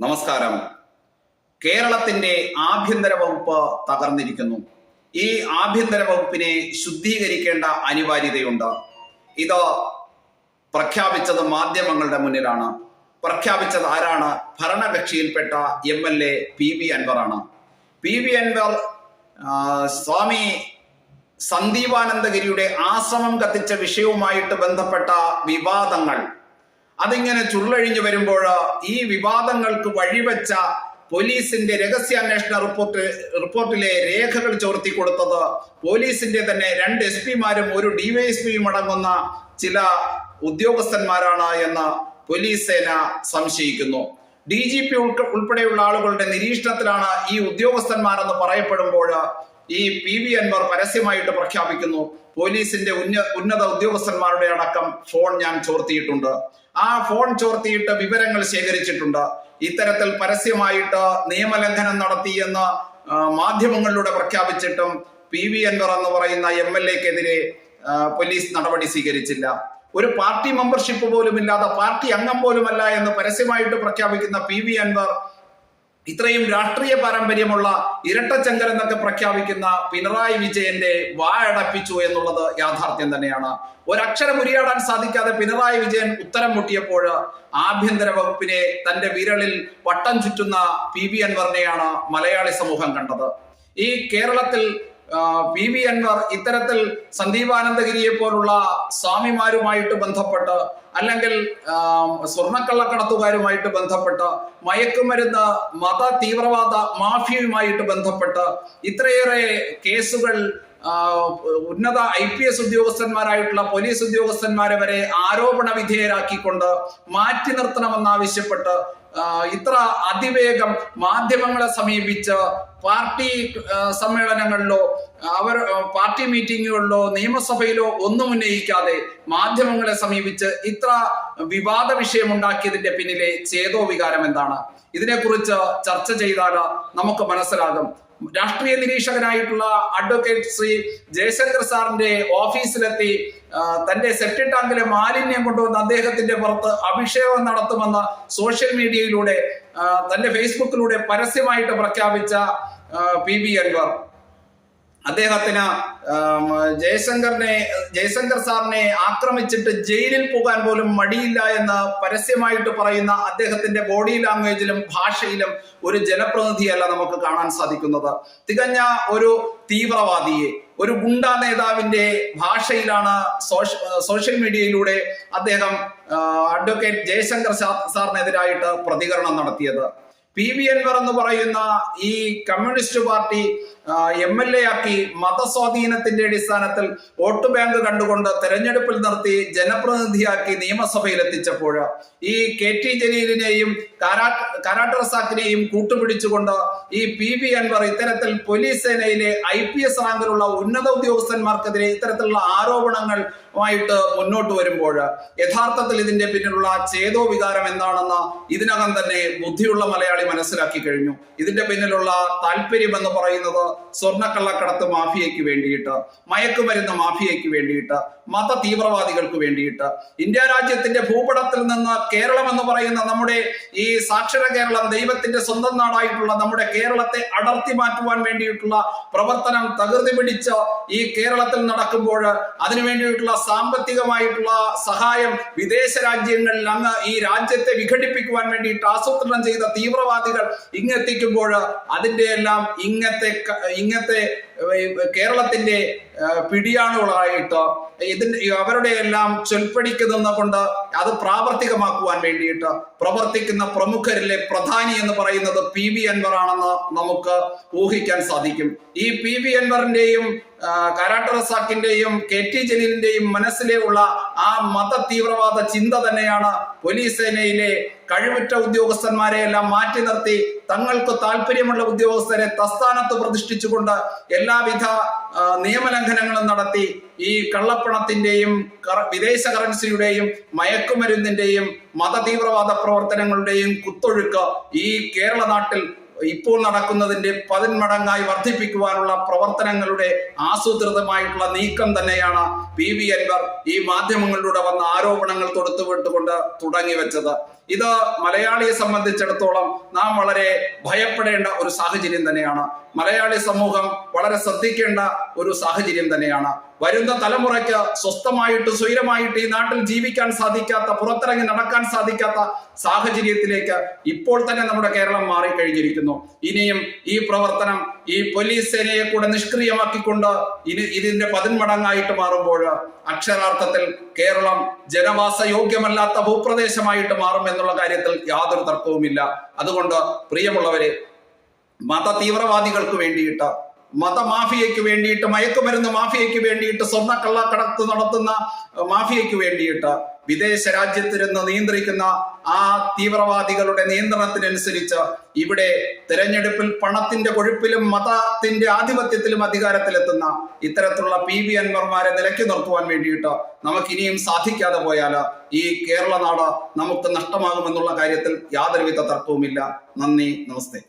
നമസ്കാരം. കേരളത്തിന്റെ ആഭ്യന്തര വകുപ്പ് തകർന്നിരിക്കുന്നു. ഈ ആഭ്യന്തര വകുപ്പിനെ ശുദ്ധീകരിക്കേണ്ട അനിവാര്യതയുണ്ട്. ഇത് പ്രഖ്യാപിച്ചത് മാധ്യമങ്ങളുടെ മുന്നിലാണ്. പ്രഖ്യാപിച്ചത് ആരാണ്? ഭരണകക്ഷിയിൽപ്പെട്ട MLA PV അൻവറാണ്. PV അൻവർ സ്വാമി സന്ദീപാനന്ദഗിരിയുടെ ആശ്രമം കത്തിച്ച വിഷയവുമായിട്ട് ബന്ധപ്പെട്ട വിവാദങ്ങൾ അതിങ്ങനെ ചുരുളഴിഞ്ഞു വരുമ്പോൾ ഈ വിവാദങ്ങൾക്ക് വഴിവെച്ച പോലീസിന്റെ രഹസ്യാന്വേഷണ റിപ്പോർട്ടിലെ രേഖകൾ ചോർത്തി കൊടുത്തത് പോലീസിന്റെ തന്നെ 2 SP-മാരും 1 DYSP-യും അടങ്ങുന്ന ചില ഉദ്യോഗസ്ഥന്മാരാണ് എന്ന് പോലീസ് സേന സംശയിക്കുന്നു. DGP ഉൾപ്പെടെയുള്ള ആളുകളുടെ നിരീക്ഷണത്തിലാണ് ഈ ഉദ്യോഗസ്ഥന്മാരെന്ന് പറയപ്പെടുമ്പോൾ ഈ PV അൻവർ പരസ്യമായിട്ട് പ്രഖ്യാപിക്കുന്നു, പോലീസിന്റെ ഉന്നത ഉദ്യോഗസ്ഥന്മാരുടെ അടക്കം ഫോൺ ഞാൻ ചോർത്തിയിട്ടുണ്ട്, ആ ഫോൺ ചോർത്തിയിട്ട് വിവരങ്ങൾ ശേഖരിച്ചിട്ടുണ്ട്, ഇത്തരത്തിൽ പരസ്യമായിട്ട് നിയമലംഘനം നടത്തിയെന്ന് മാധ്യമങ്ങളിലൂടെ പ്രഖ്യാപിച്ചിട്ടും PV അൻവർ എന്ന് പറയുന്ന MLA-ക്കെതിരെ പോലീസ് നടപടി സ്വീകരിച്ചില്ല. ഒരു പാർട്ടി മെമ്പർഷിപ്പ് പോലും ഇല്ലാതെ, പാർട്ടി അംഗം പോലുമല്ല എന്ന് പരസ്യമായിട്ട് പ്രഖ്യാപിക്കുന്ന PV അൻവർ ഇത്രയും രാഷ്ട്രീയ പാരമ്പര്യമുള്ള ഇരട്ടച്ചങ്കർ എന്നൊക്കെ പ്രഖ്യാപിക്കുന്ന പിണറായി വിജയന്റെ വായടപ്പിച്ചു എന്നുള്ളത് യാഥാർത്ഥ്യം തന്നെയാണ്. ഒരക്ഷരം ഉരിയാടാൻ സാധിക്കാതെ പിണറായി വിജയൻ ഉത്തരം മുട്ടിയപ്പോൾ ആഭ്യന്തര വകുപ്പിനെ തന്റെ വിരലിൽ വട്ടം ചുറ്റുന്ന PV അൻവറിനെയാണ് മലയാളി സമൂഹം കണ്ടത്. ഈ കേരളത്തിൽ PV അൻവർ ഇത്തരത്തിൽ സന്ദീപാനന്ദഗിരിയെ പോലുള്ള സ്വാമിമാരുമായിട്ട് ബന്ധപ്പെട്ട്, അല്ലെങ്കിൽ സ്വർണ്ണക്കള്ളക്കടത്തുകാരുമായിട്ട് ബന്ധപ്പെട്ട്, മയക്കുമരുന്ന് മത തീവ്രവാദ മാഫിയയുമായിട്ട് ബന്ധപ്പെട്ട് ഇത്രയേറെ കേസുകൾ ഉന്നത IPS ഉദ്യോഗസ്ഥന്മാരായിട്ടുള്ള പോലീസ് ഉദ്യോഗസ്ഥന്മാരെ വരെ ആരോപണ വിധേയരാക്കിക്കൊണ്ട് മാറ്റി നിർത്തണമെന്നാവശ്യപ്പെട്ട് ഇത്ര അതിവേഗം മാധ്യമങ്ങളെ സമീപിച്ച് പാർട്ടി സമ്മേളനങ്ങളിലോ പാർട്ടി മീറ്റിങ്ങുകളിലോ നിയമസഭയിലോ ഒന്നും ഉന്നയിക്കാതെ മാധ്യമങ്ങളെ സമീപിച്ച് ഇത്ര വിവാദ വിഷയം ഉണ്ടാക്കിയതിന്റെ പിന്നിലെ ചേതോ വികാരം എന്താണ്? ഇതിനെക്കുറിച്ച് ചർച്ച ചെയ്താൽ നമുക്ക് മനസ്സിലാകും. രാഷ്ട്രീയ നിരീക്ഷകനായിട്ടുള്ള അഡ്വക്കേറ്റ് ശ്രീ ജയശങ്കർ സാറിന്റെ ഓഫീസിലെത്തി തന്റെ സെപ്റ്റി ടാങ്കിലെ മാലിന്യം കൊണ്ടുവന്ന് അദ്ദേഹത്തിന്റെ പുറത്ത് അഭിഷേകം നടത്തുമെന്ന് സോഷ്യൽ മീഡിയയിലൂടെ തന്റെ ഫേസ്ബുക്കിലൂടെ പരസ്യമായിട്ട് പ്രഖ്യാപിച്ച PV അൻവർ അദ്ദേഹത്തിന് ജയശങ്കർ സാറിനെ ആക്രമിച്ചിട്ട് ജയിലിൽ പോകാൻ പോലും മടിയില്ല എന്ന് പരസ്യമായിട്ട് പറയുന്ന അദ്ദേഹത്തിന്റെ ബോഡി ലാംഗ്വേജിലും ഭാഷയിലും ഒരു ജനപ്രതിനിധിയല്ല നമുക്ക് കാണാൻ സാധിക്കുന്നത്. തികഞ്ഞ ഒരു തീവ്രവാദിയെ, ഒരു ഗുണ്ടാ നേതാവിന്റെ ഭാഷയിലാണ് സോഷ്യൽ മീഡിയയിലൂടെ അദ്ദേഹം അഡ്വക്കേറ്റ് ജയശങ്കർ സാറിനെതിരായിട്ട് പ്രതികരണം നടത്തിയത്. PV അൻവർ എന്ന് പറയുന്ന ഈ കമ്മ്യൂണിസ്റ്റ് പാർട്ടി MLA ആക്കി മതസ്വാധീനത്തിന്റെ അടിസ്ഥാനത്തിൽ വോട്ട് ബാങ്ക് കണ്ടുകൊണ്ട് തെരഞ്ഞെടുപ്പിൽ നിർത്തി ജനപ്രതിനിധിയാക്കി നിയമസഭയിൽ എത്തിച്ചപ്പോൾ ഈ KT ജലീലിനെയും കാരാട്ട് റസാഖിനെയും കൂട്ടുപിടിച്ചുകൊണ്ട് ഈ PV അൻവർ ഇത്തരത്തിൽ പോലീസ് സേനയിലെ IPS റാങ്കിലുള്ള ഉന്നത ഉദ്യോഗസ്ഥന്മാർക്കെതിരെ ഇത്തരത്തിലുള്ള ആരോപണങ്ങളുമായിട്ട് മുന്നോട്ട് വരുമ്പോൾ യഥാർത്ഥത്തിൽ ഇതിന്റെ പിന്നിലുള്ള ചേതോ വികാരം എന്താണെന്ന് ഇതിനകം തന്നെ ബുദ്ധിയുള്ള മലയാളി മനസ്സിലാക്കി കഴിഞ്ഞു. ഇതിന്റെ പിന്നിലുള്ള താല്പര്യം എന്ന് പറയുന്നത് സ്വർണ്ണക്കള്ളക്കടത്ത് മാഫിയയ്ക്ക് വേണ്ടിയിട്ട്, മയക്കുമരുന്ന് മാഫിയയ്ക്ക് വേണ്ടിയിട്ട്, മത തീവ്രവാദികൾക്ക് വേണ്ടിയിട്ട്, ഇന്ത്യ രാജ്യത്തിന്റെ ഭൂപടത്തിൽ നിന്ന് കേരളം എന്ന് പറയുന്ന നമ്മുടെ ഈ സാക്ഷര കേരളം, ദൈവത്തിന്റെ സ്വന്തം നാടായിട്ടുള്ള നമ്മുടെ കേരളത്തെ അടർത്തി മാറ്റുവാൻ വേണ്ടിയിട്ടുള്ള പ്രവർത്തനം തകൃതി പിടിച്ച് ഈ കേരളത്തിൽ നടക്കുമ്പോൾ അതിനു വേണ്ടിയിട്ടുള്ള സാമ്പത്തികമായിട്ടുള്ള സഹായം വിദേശ രാജ്യങ്ങളിൽ അങ്ങ് ഈ രാജ്യത്തെ വിഘടിപ്പിക്കുവാൻ വേണ്ടിയിട്ട് ആസൂത്രണം ചെയ്ത തീവ്രവാദികൾ ഇങ്ങെത്തിക്കുമ്പോൾ അതിന്റെ എല്ലാം ഇങ്ങനത്തെ കേരളത്തിന്റെ പിടിയാണുകളായിട്ട് അവരുടെ എല്ലാം ചൊൽപ്പടിക്ക് നിന്നുകൊണ്ട് അത് പ്രാവർത്തികമാക്കുവാൻ വേണ്ടിയിട്ട് പ്രവർത്തിക്കുന്ന പ്രമുഖരിലെ പ്രധാനി എന്ന് പറയുന്നത് PV അൻവർ ആണെന്ന് നമുക്ക് ഊഹിക്കാൻ സാധിക്കും. ഈ PV അൻവറിന്റെയും കാരാട്ട് റസാഖിന്റെയും KT ജലീലിന്റെയും മനസ്സിലെ ഉള്ള ആ മത തീവ്രവാദ ചിന്ത തന്നെയാണ് പോലീസ് സേനയിലെ കഴിവുറ്റ ഉദ്യോഗസ്ഥന്മാരെ എല്ലാം മാറ്റി നിർത്തി തങ്ങൾക്ക് താല്പര്യമുള്ള ഉദ്യോഗസ്ഥരെ തസ്ഥാനത്ത് പ്രതിഷ്ഠിച്ചുകൊണ്ട് എല്ലാവിധ നിയമലംഘനങ്ങളും നടത്തി ഈ കള്ളപ്പണത്തിന്റെയും വിദേശ കറൻസിയുടെയും മയക്കുമരുന്നിന്റെയും മതതീവ്രവാദ പ്രവർത്തനങ്ങളുടെയും കുത്തൊഴുക്ക് ഈ കേരള നാട്ടിൽ ഇപ്പോൾ നടക്കുന്നതിന്റെ 10 മടങ്ങായി വർദ്ധിപ്പിക്കുവാനുള്ള പ്രവർത്തനങ്ങളുടെ ആസൂത്രിതമായിട്ടുള്ള നീക്കം തന്നെയാണ് PV അൻവർ ഈ മാധ്യമങ്ങളിലൂടെ വന്ന ആരോപണങ്ങൾ തൊടുത്തുവിട്ടുകൊണ്ട് തുടങ്ങി വെച്ചത്. ഇത് മലയാളിയെ സംബന്ധിച്ചിടത്തോളം നാം വളരെ ഭയപ്പെടേണ്ട ഒരു സാഹചര്യം തന്നെയാണ്. മലയാളി സമൂഹം വളരെ ശ്രദ്ധിക്കേണ്ട ഒരു സാഹചര്യം തന്നെയാണ്. വരുന്ന തലമുറയ്ക്ക് സ്വസ്ഥമായിട്ട് സ്വൈരമായിട്ട് ഈ നാട്ടിൽ ജീവിക്കാൻ സാധിക്കാത്ത, പുറത്തിറങ്ങി നടക്കാൻ സാധിക്കാത്ത സാഹചര്യത്തിലേക്ക് ഇപ്പോൾ തന്നെ നമ്മുടെ കേരളം മാറിക്കഴിഞ്ഞിരിക്കുന്നു. ഇനിയും ഈ പ്രവർത്തനം ഈ പോലീസ് സേനയെ കൂടെ നിഷ്ക്രിയമാക്കിക്കൊണ്ട് ഇതിന്റെ 10 മടങ്ങായിട്ട് മാറുമ്പോൾ അക്ഷരാർത്ഥത്തിൽ കേരളം ജനവാസ യോഗ്യമല്ലാത്ത ഭൂപ്രദേശമായിട്ട് മാറും എന്നുള്ള കാര്യത്തിൽ യാതൊരു തർക്കവുമില്ല. അതുകൊണ്ട് പ്രിയമുള്ളവരെ, മത തീവ്രവാദികൾക്ക് വേണ്ടിയിട്ട്, മതമാഫിയയ്ക്ക് വേണ്ടിയിട്ട്, മയക്കുമരുന്ന് മാഫിയയ്ക്ക് വേണ്ടിയിട്ട്, സ്വർണ്ണക്കള്ളക്കടത്ത് നടത്തുന്ന മാഫിയയ്ക്ക് വേണ്ടിയിട്ട് വിദേശ രാജ്യത്തിരുന്ന് നിയന്ത്രിക്കുന്ന ആ തീവ്രവാദികളുടെ നിയന്ത്രണത്തിനനുസരിച്ച് ഇവിടെ തെരഞ്ഞെടുപ്പിൽ പണത്തിന്റെ കൊഴുപ്പിലും മതത്തിന്റെ ആധിപത്യത്തിലും അധികാരത്തിലെത്തുന്ന ഇത്തരത്തിലുള്ള PV അൻവർമാരെ നിലയ്ക്ക് നിർത്തുവാൻ വേണ്ടിയിട്ട് നമുക്കിനിയും സാധിക്കാതെ പോയാൽ ഈ കേരള നാട് നമുക്ക് നഷ്ടമാകുമെന്നുള്ള കാര്യത്തിൽ യാതൊരുവിധ തർക്കവുമില്ല. നന്ദി, നമസ്തേ.